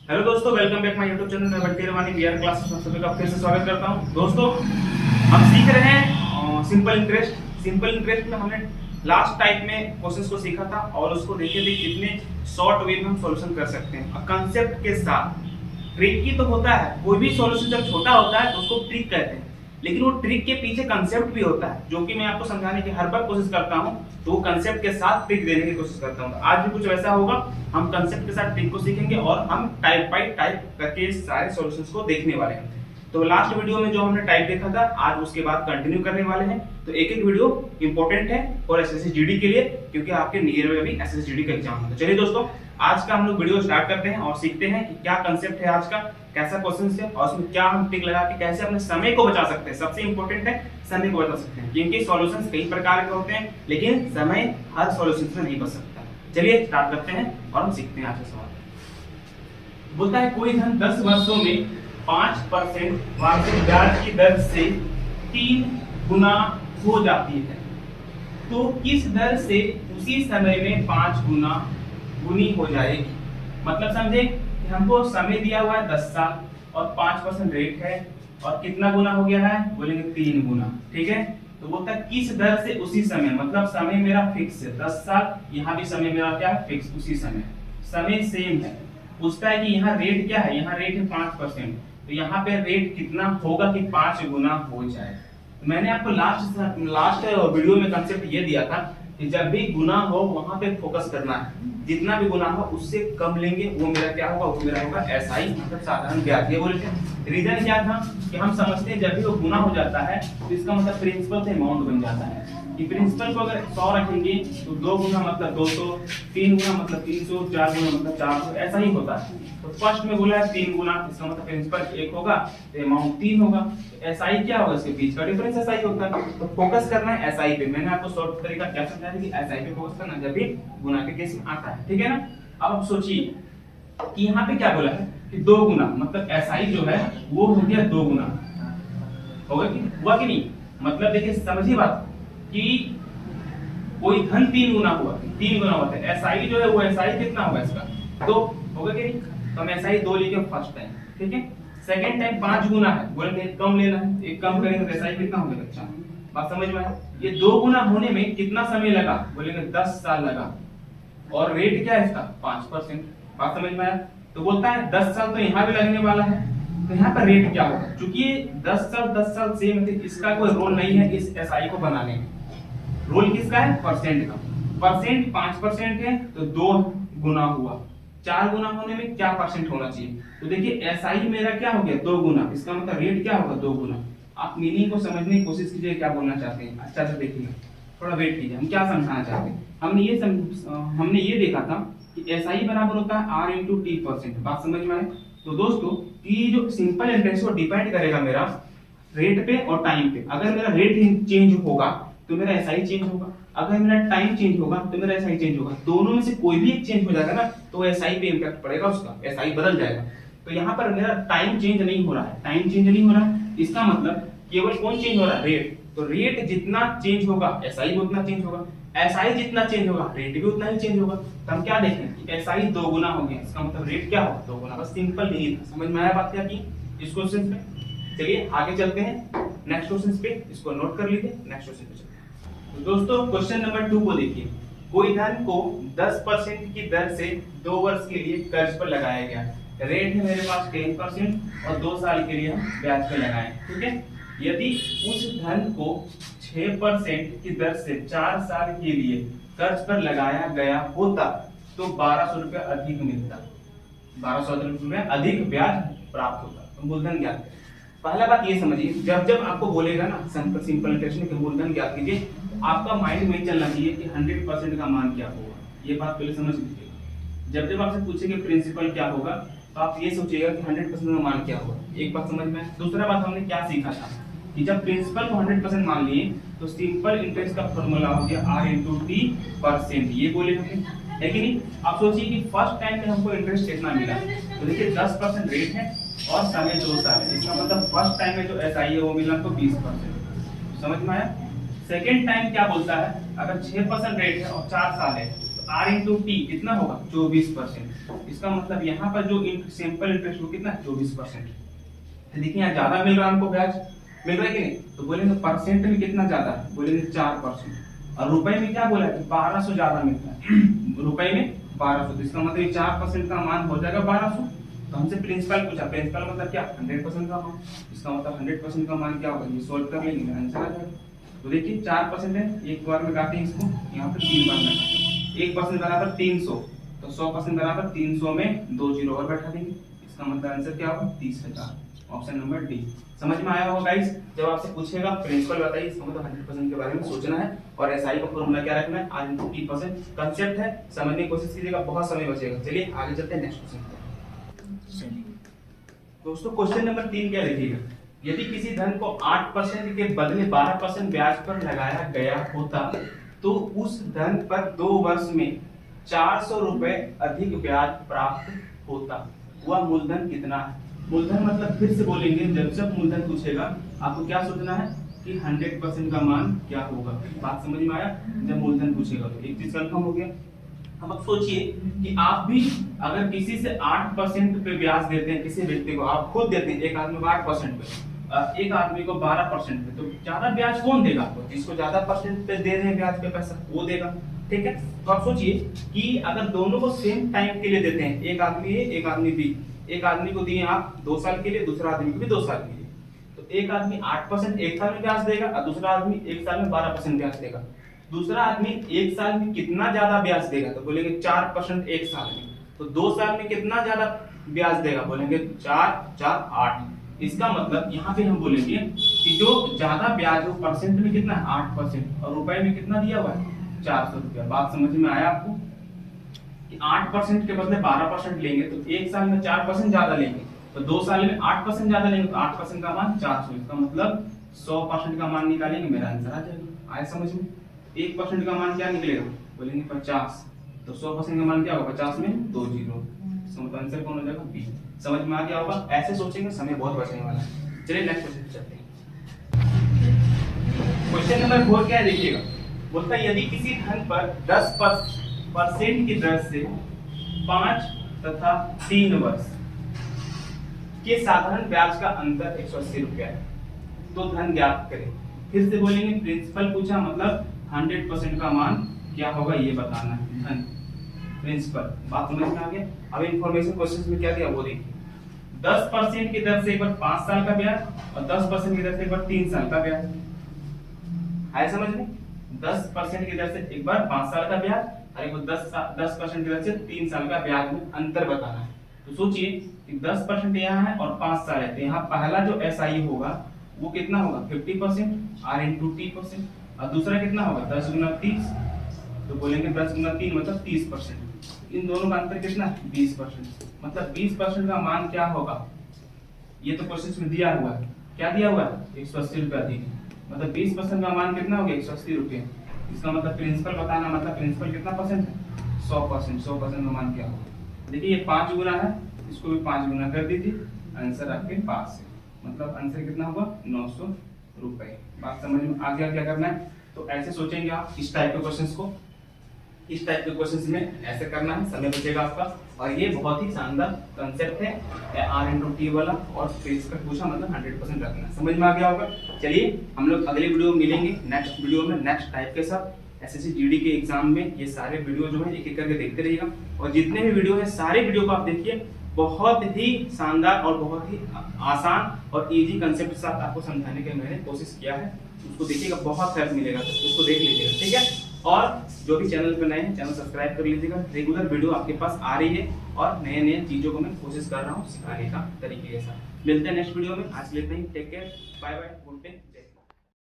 Hello दोस्तों, welcome back my YouTube channel में बंटी रवानी B R classes में सभी का फिर से स्वागत करता हूं। दोस्तों, हम सीख रहे हैं सिंपल इंटरेस्ट। सिंपल इंटरेस्ट में हमने लास्ट टाइप में क्वेश्चंस को सीखा था और उसको देखे थे कितने शॉर्ट वे में हम सॉल्यूशन कर सकते हैं और कांसेप्ट के साथ। ट्रिक की तो होता है, कोई भी सॉल्यूशन जब छोटा होता है तो उसको ट्रिक कहते हैं, लेकिन वो ट्रिक के पीछे कांसेप्ट भी होता है जो कि मैं आपको समझाने की हर बार कोशिश करता हूं। तो वो कांसेप्ट के साथ ट्रिक देने की कोशिश करता हूं। आज भी कुछ वैसा होगा, हम कांसेप्ट के साथ ट्रिक को सीखेंगे और हम टाइप बाय टाइप करके सारे सॉल्यूशंस को देखने वाले हैं। तो लास्ट वीडियो में जो हमने टाइप देखा था, आज उसके बाद कंटिन्यू करने वाले हैं। तो एक एक वीडियो इंपॉर्टेंट है और एसएससी जीडी के लिए, क्योंकि आपके नियर में भी एसएससी जीडी का एग्जाम है। तो चलिए दोस्तों, आज का हम लोग वीडियो स्टार्ट करते हैं और सीखते हैं कि क्या कांसेप्ट है आज का, कैसा क्वेश्चन है और उसमें क्या हम ट्रिक लगा के कैसे अपने समय को बचा सकते हैं। सबसे इंपॉर्टेंट है समय को बचा सकते हैं, क्योंकि सॉल्यूशंस कई प्रकार के होते हैं लेकिन समय हर सॉल्यूशन से नहीं बच सकता। चलिए स्टार्ट करते हैं और हम सीखते हैं आज का सवाल। बोलता है कोई धन 10 वर्षों में 5% वार्षिक ब्याज की दर से 3 गुना हो जाती है, तो किस दर से उसी समय में 5 गुना गुनी हो जाएगी। मतलब समझे कि हमको समय दिया हुआ है 10 साल और 5% रेट है और कितना गुना हो गया है, बोलेंगे 3 गुना। ठीक है, तो बोलता है किस दर से उसी समय, मतलब समय मेरा फिक्स है 10 साल, यहाँ भी समय मेरा क्या है, फिक्स उसी समय सेम है। पूछता है कि यहाँ रेट क्या है, यहाँ रेट है 5%, तो यहाँ पे रेट कितना होगा कि 5 गुना हो जाए। तो मैंने आपको लास्ट वीडियो में कंसेप्ट ये दिया था कि जब भी गुना हो वहां पे फोकस करना है, जितना भी गुना हो उससे कम लेंगे, वो मेरा क्या होगा, वो मेरा होगा एसआई, मतलब साधारण ब्याज। ये बोले थे रीजन क्या था कि हम समझते हैं जब भी वो गुना हो जाता है तो इसका मतलब प्रिंसिपल से अमाउंट बन जाता है कि प्रिंसिपल को अगर 100 रखेंगे तो 2 गुना मतलब 200, 3 गुना मतलब 300, 4 गुना मतलब 400, ऐसा ही होता है। तो फर्स्ट में बोला है 3 गुना, इसका मतलब प्रिंसिपल 1 होगा तो अमाउंट 3 होगा। एसआई क्या होगा, इसके बीच का डिफरेंस एसआई होता है। तो फोकस करना है एसआई पे। मैंने आपको शॉर्ट तरीका क्या समझाया कि एसआई पे फोकस करना जब भी गुना के केस में आता है। ठीक है ना। अब आप सोचिए कि यहाँ पे क्या बोला है कि 2 गुना, मतलब एसआई जो है वो हो गया 2 गुना, होगा कि हुआ कि नहीं। मतलब देखिए समझिए बात कि कोई धन 3 गुना हुआ, 3 गुना होता है, एसआई जो है वो एसआई कितना होगा इसका 2 होगा कि नहीं। तो हम एसआई 2 लिखे फर्स्ट टाइम। ठीक है, सेकंड टाइम 5 गुना है, बोलेंगे कम लेना है, एक कम करेंगे तो एसआई कितना होगा। अच्छा बात समझ में आया। ये 2 गुना होने में कितना समय लगा, बोलेंगे 10 साल लगा और रेट क्या है इसका 5%। बात समझ में आया। तो बोलता है 10 साल तो यहाँ भी लगने वाला है, तो यहाँ पर रेट क्या होगा, क्योंकि 10 साल सेम है, इसका कोई रोल नहीं है इस एसआई को बनाने में। रोल किसका है, परसेंट का। परसेंट 5% है तो 2 गुना हुआ, 4 गुना होने में क्या परसेंट होना चाहिए। तो देखिए एसआई मेरा क्या हो गया 2 गुना, इसका मतलब रेट क्या होगा 2 गुना। आप मीनिंग को समझने की कोशिश कीजिए, क्या बोलना चाहते हैं अच्छा से देखिए, थोड़ा वेट कीजिए, हम क्या समझाना चाहते हैं। हमने ये देखा था कि एसआई बराबर होता है आर इंटू टी परसेंट। बात समझ में आए। तो दोस्तों ये जो सिंपल इंटरेस्ट को डिपेंड करेगा मेरा रेट पे और टाइम पे। अगर मेरा रेट चेंज होगा तो मेरा एसआई चेंज होगा, अगर मेरा टाइम चेंज होगा तो मेरा एसआई चेंज होगा। दोनों में से कोई भी एक चेंज हो जाएगा ना तो एसआई पे इंपैक्ट पड़ेगा, उसका एसआई बदल जाएगा। तो यहाँ पर मेरा टाइम चेंज नहीं हो रहा है, टाइम चेंज नहीं हो रहा है, इसका मतलब केवल कौन चेंज हो रहा है, रेट। तो रेट जितना चेंज होगा एसआई भी उतना चेंज होगा, एसआई जितना चेंज होगा रेट भी उतना ही चेंज होगा। तो हम क्या देखें कि एसआई 2 गुना हो गया, इसका मतलब रेट क्या होगा 2 गुना। बस सिंपल नहीं था, समझ में आया बात क्या की इस क्वेश्चन पे। चलिए आगे चलते हैं नेक्स्ट क्वेश्चन पे, इसको नोट कर लीजिए। नेक्स्ट क्वेश्चन पे चलते हैं। तो दोस्तों क्वेश्चन नंबर 2 को देखिए। कोई धन को 10% की दर से 2 वर्ष के लिए कर्ज पर लगाया गया, रेट है मेरे पास 10% और 2 साल के लिए हम ब्याज पर लगाएं। ठीक है, यदि उस धन को 6% की दर से 4 साल के लिए कर्ज पर लगाया गया होता तो 1200 रुपया अधिक मिलता, 1200 रुपया अधिक ब्याज प्राप्त होता। तो मूलधन ज्ञात करें। पहला बात ये समझिए, जब आपको बोलेगा ना सिंपल इंटरेस्ट में मूलधन ज्ञात कीजिए, तो आपका माइंड में चलना चाहिए कि 100% का मान क्या होगा। ये बात पहले समझ लीजिएगा। जब आपसे पूछेंगे प्रिंसिपल क्या होगा तो आप ये सोचिएगा कि 100% का मान क्या होगा। एक बात समझ में। दूसरा बात हमने क्या सीखा था कि जब प्रिंसिपल को 100% मान लिए तो सिंपल इंटरेस्ट का फॉर्मूला हो गया r इंटू टी परसेंट। ये बोले हमने, है कि नहीं। आप सोचिए कि फर्स्ट टाइम में हमको इंटरेस्ट कितना मिला, तो देखिए 10% रेट है और समय 2 साल है, इसका मतलब फर्स्ट टाइम में जो एसआई है वो मिला तो 20%। समझ में आया। सेकेंड टाइम क्या बोलता है, अगर 6% रेट है और 4 साल है तो R इंटू टी कितना होगा 24%। इसका मतलब यहाँ पर जो सिंपल इंटरेस्ट वो कितना 24%। तो देखिए यहाँ ज्यादा मिल रहा है हमको ब्याज, मिल रहा है कि नहीं, तो बोलेंगे परसेंट में कितना ज्यादा, बोलेंगे 4%। और रुपए में क्या बोला कि 1200 ज्यादा मिलता है रुपए में 1200, तो इसका मतलब 4% का मान हो जाएगा 1200। तो हमसे प्रिंसिपल पूछा, प्रिंसिपल मतलब क्या 100% का मान, इसका मतलब 100% का मान क्या होगा, ये सोल्व कर लेंगे आंसर आ जाएगा। तो देखिए 4% है, एक बार में काटें इसको, यहाँ पे 3 बार में काटें, 1% बराबर 300, तो 100% बराबर 300 में 2 जीरो और बैठा देंगे, इसका मतलब आंसर क्या होगा 30,000, ऑप्शन नंबर डी। समझ में आया होगा गाइस। जब आपसे पूछेगा प्रिंसिपल बताइए, इसका मतलब 100% के बारे में सोचना है, और एसआई का फॉर्मूला क्या रखना है, r × t%। कांसेप्ट है, समझने की कोशिश कीजिएगा, बहुत समय बचेगा। चलिए आगे चलते हैं नेक्स्ट क्वेश्चन पे। दोस्तों क्वेश्चन नंबर 3 क्या लिखिएगा, यदि किसी धन को 8% के बदले 12% ब्याज पर लगाया गया होता तो उस धन पर 2 वर्ष में 400 रुपए अधिक ब्याज प्राप्त होता, वह मूलधन कितना है। मूलधन मतलब फिर से बोलेंगे, जब मूलधन पूछेगा आपको क्या सोचना है कि 100% का मान क्या होगा। बात समझ में आया, जब मूलधन पूछेगा तो एक चीज कंफर्म हो गया। अब सोचिए कि आप भी अगर किसी से 8% पे ब्याज देते हैं, किसी व्यक्ति को आप खुद देते हैं, एक आदमी को 8% पे, एक आदमी को 12% पे, तो ज्यादा ब्याज कौन देगा आपको, जिसको ज्यादा परसेंट पे दे रहे हैं ब्याज पे पैसा वो देगा, ठीक है। तो आप सोचिए कि अगर दोनों को सेम टाइम के लिए देते हैं, एक आदमी ए एक आदमी बी, एक आदमी को दिए आप 2 साल के लिए, दूसरा आदमी को भी 2 साल के लिए, तो एक आदमी 8% एक साल में ब्याज देगा और दूसरा आदमी एक साल में 12% ब्याज देगा। दूसरा आदमी एक साल में कितना ज्यादा ब्याज देगा, तो बोलेंगे 4% एक साल में। तो 2 साल में कितना ज्यादा ब्याज देगा, बोलेंगे 4 इसका मतलब यहाँ पे हम बोलेंगे कि जो ज्यादा ब्याज हो परसेंट में कितना है 8%, और रुपए में कितना दिया हुआ है 400 रुपया। बात समझ में आया आपको कि 8% के बदले 12% लेंगे तो एक साल में 4% ज्यादा लेंगे, तो 2 साल में 8% ज्यादा लेंगे, तो 8% का मान 400, इसका मतलब 100% का मान निकालेंगे, मेरा आंसर आ जाएगा। आया समझ में। 1% का मान क्या निकलेगा, बोलेंगे 50, तो 100% का मान क्या होगा 50 में 2 जीरो, इसका मतलब आंसर कौन हो जाएगा बी। समझ में आ गया होगा, ऐसे सोचेंगे समय बहुत बचने वाला है। चलिए नेक्स्ट क्वेश्चन पे चलते हैं। क्वेश्चन नंबर 4 क्या है देखिएगा, बोलता है यदि किसी धन पर 10% की दर से 5 तथा 3 वर्ष के साधारण ब्याज का अंतर 180 रुपया है, तो धन ज्ञात करें। फिर से बोलेंगे, प्रिंसिपल पूछा मतलब 100% का मान क्या होगा ये बताना है, धन प्रिंसिपल। बात समझ में आ गया। अब इंफॉर्मेशन क्वेश्चन में क्या दिया वो देखिए, 10% की दर से एक बार 5 साल का ब्याज और 10% की दर से एक बार 3 साल का ब्याज है, समझ में। 10% की दर से एक बार 5 साल का ब्याज और एक बार 10% की दर से 3 साल का ब्याज में अंतर बताना है। तो सोचिए कि 10% यहाँ है और 5 साल है, तो यहाँ पहला जो एसआई होगा वो कितना होगा 50% r × t%, और दूसरा कितना होगा 10 × 30, तो बोलेंगे 10 × 3 मतलब 30%। इन दोनों का अंतर कितना 20%, मतलब 20% का मान क्या होगा, ये तो क्वेश्चन में दिया हुआ है, क्या दिया हुआ है 180 रुपया दी, मतलब 20% का मान कितना हो गया 180 रुपये। इसका मतलब प्रिंसिपल बताना, मतलब प्रिंसिपल कितना परसेंट है 100%, 100% का मान क्या होगा। देखिए ये 5 गुना है, इसको भी 5 गुना कर दीजिए, आंसर आपके पास है, मतलब आंसर कितना होगा 900 रुपए। बात समझ में आ गया क्या करना है। तो ऐसे सोचेंगे आप इस टाइप के क्वेश्चंस को, इस टाइप के क्वेश्चंस में ऐसे करना है, समय बचेगा आपका। और ये बहुत ही शानदार कांसेप्ट है r × t वाला, और फेस का पूछा मतलब 100% रखना है, समझ में आ गया होगा। चलिए हम लोग अगले वीडियो में मिलेंगे, नेक्स्ट वीडियो में नेक्स्ट टाइप के साथ। एसएससी जीडी के एग्जाम में ये सारे वीडियो जो है एक एक करके देखते रहिएगा, और जितने भी वीडियो है सारे वीडियो को आप देखिए, बहुत ही शानदार और बहुत ही आसान और इजी कंसेप्ट के साथ आपको समझाने की मैंने कोशिश किया है। उसको देखिएगा, बहुत हेल्प मिलेगा, तो उसको देख लीजिएगा, ठीक है। और जो भी चैनल पर नए हैं चैनल सब्सक्राइब कर लीजिएगा, रेगुलर वीडियो आपके पास आ रही है और नए नए चीजों को मैं कोशिश कर रहा हूँ सिखाने का तरीके के साथ। मिलते हैं नेक्स्ट वीडियो में, आज के लिए इतना ही, take care, bye bye, good day.